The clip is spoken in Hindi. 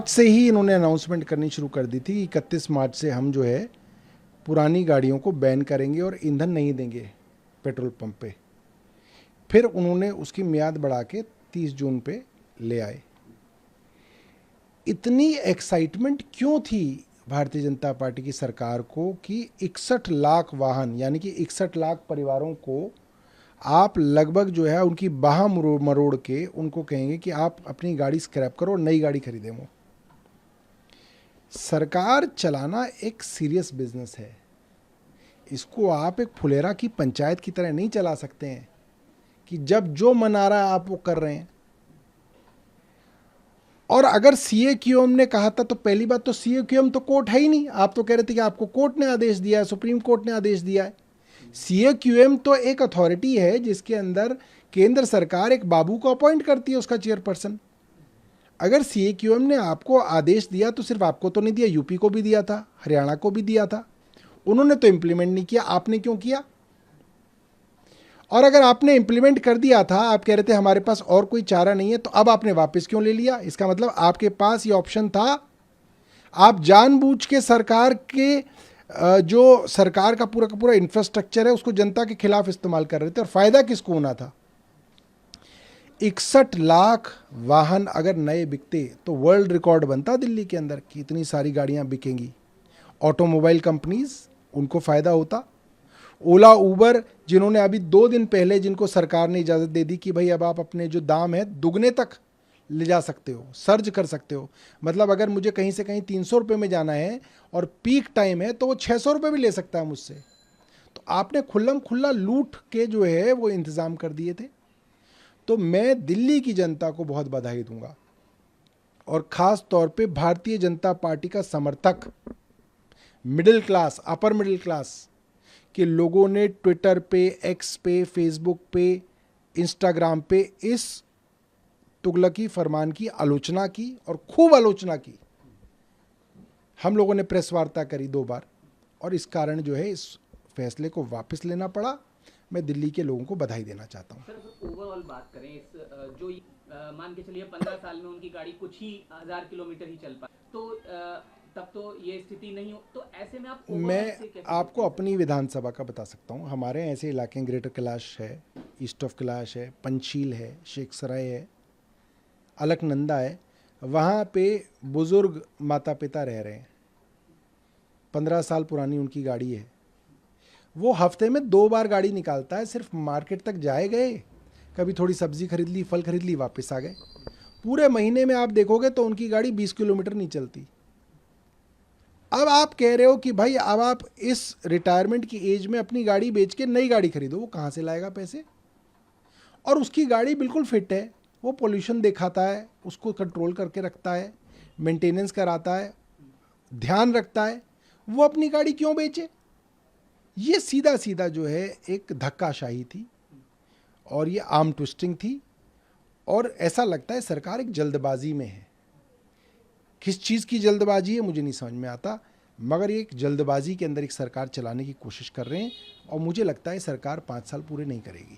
से ही इन्होंने अनाउंसमेंट करनी शुरू कर दी थी। 31 मार्च से हम जो है पुरानी गाड़ियों को बैन करेंगे और ईंधन नहीं देंगे पेट्रोल पंप पे। फिर उन्होंने उसकी मियाद बढ़ा के 30 जून पे ले आए। इतनी एक्साइटमेंट क्यों थी भारतीय जनता पार्टी की सरकार को कि 61 लाख वाहन यानी कि 61 लाख परिवारों को आप लगभग जो है उनकी बाह मरोड़ के उनको कहेंगे कि आप अपनी गाड़ी स्क्रैप करो और नई गाड़ी खरीदें। वो सरकार चलाना एक सीरियस बिजनेस है। इसको आप एक फुलेरा की पंचायत की तरह नहीं चला सकते हैं कि जब जो मन आ रहा है आप वो कर रहे हैं। और अगर CAQM ने कहा था तो पहली बात तो CAQM तो कोर्ट है ही नहीं। आप तो कह रहे थे कि आपको कोर्ट ने आदेश दिया है, सुप्रीम कोर्ट ने आदेश दिया है। CAQM तो एक अथॉरिटी है जिसके अंदर केंद्र सरकार एक बाबू को अपॉइंट करती है, उसका चेयरपर्सन। अगर CAQM ने आपको आदेश दिया तो सिर्फ आपको तो नहीं दिया, यूपी को भी दिया था, हरियाणा को भी दिया था। उन्होंने तो इंप्लीमेंट नहीं किया, आपने क्यों किया? और अगर आपने इंप्लीमेंट कर दिया था, आप कह रहे थे हमारे पास और कोई चारा नहीं है, तो अब आपने वापस क्यों ले लिया? इसका मतलब आपके पास ये ऑप्शन था। आप जानबूझ के सरकार के जो सरकार का पूरा इंफ्रास्ट्रक्चर है उसको जनता के खिलाफ इस्तेमाल कर रहे थे। और फायदा किसको होना था? 61 लाख वाहन अगर नए बिकते तो वर्ल्ड रिकॉर्ड बनता दिल्ली के अंदर कि इतनी सारी गाड़ियां बिकेंगी। ऑटोमोबाइल कंपनीज, उनको फायदा होता। ओला, उबर, जिन्होंने अभी 2 दिन पहले जिनको सरकार ने इजाज़त दे दी कि भाई अब आप अपने जो दाम है दुगने तक ले जा सकते हो, सर्ज कर सकते हो। मतलब अगर मुझे कहीं से कहीं 300 रुपये में जाना है और पीक टाइम है तो वो 600 रुपये भी ले सकता है मुझसे। तो आपने खुल्लम खुल्ला लूट के जो है वो इंतज़ाम कर दिए थे। तो मैं दिल्ली की जनता को बहुत बधाई दूंगा और ख़ास तौर पे भारतीय जनता पार्टी का समर्थक middle class, upper middle class के लोगों ने ट्विटर पे, एक्स पे, फेसबुक पे, इंस्टाग्राम पे इस तुगलकी फरमान की आलोचना की और खूब आलोचना की। हम लोगों ने प्रेस वार्ता करी 2 बार और इस कारण जो है इस फैसले को वापस लेना पड़ा। मैं दिल्ली के लोगों को बधाई देना चाहता हूँ। सर, ओवरऑल बात करें इस जो मान के चलिए 15 साल में उनकी गाड़ी कुछ ही 1000 किलोमीटर ही चल पाए, तो तब तो ये स्थिति नहीं हो। तो ऐसे में आप मैं आपको अपनी विधानसभा का बता सकता हूँ। हमारे ऐसे इलाके ग्रेटर कैलाश है, ईस्ट ऑफ कैलाश है, पंचशील है, शेख सराय है, अलकनंदा है। वहाँ पे बुज़ुर्ग माता पिता रह रहे हैं, 15 साल पुरानी उनकी गाड़ी है। वो हफ्ते में 2 बार गाड़ी निकालता है, सिर्फ मार्केट तक जाए गए, कभी थोड़ी सब्जी खरीद ली, फल खरीद ली, वापस आ गए। पूरे महीने में आप देखोगे तो उनकी गाड़ी 20 किलोमीटर नहीं चलती। अब आप कह रहे हो कि भाई अब आप इस रिटायरमेंट की एज में अपनी गाड़ी बेच के नई गाड़ी खरीदो। वो कहाँ से लाएगा पैसे? और उसकी गाड़ी बिल्कुल फिट है, वो पोल्यूशन दिखाता है, उसको कंट्रोल करके रखता है, मेंटेनेंस कराता है, ध्यान रखता है। वो अपनी गाड़ी क्यों बेचे? ये सीधा सीधा जो है एक धक्काशाही थी और ये आर्म ट्विस्टिंग थी। और ऐसा लगता है सरकार एक जल्दबाजी में है। किस चीज़ की जल्दबाजी है मुझे नहीं समझ में आता, मगर ये एक जल्दबाजी के अंदर एक सरकार चलाने की कोशिश कर रहे हैं और मुझे लगता है सरकार 5 साल पूरे नहीं करेगी।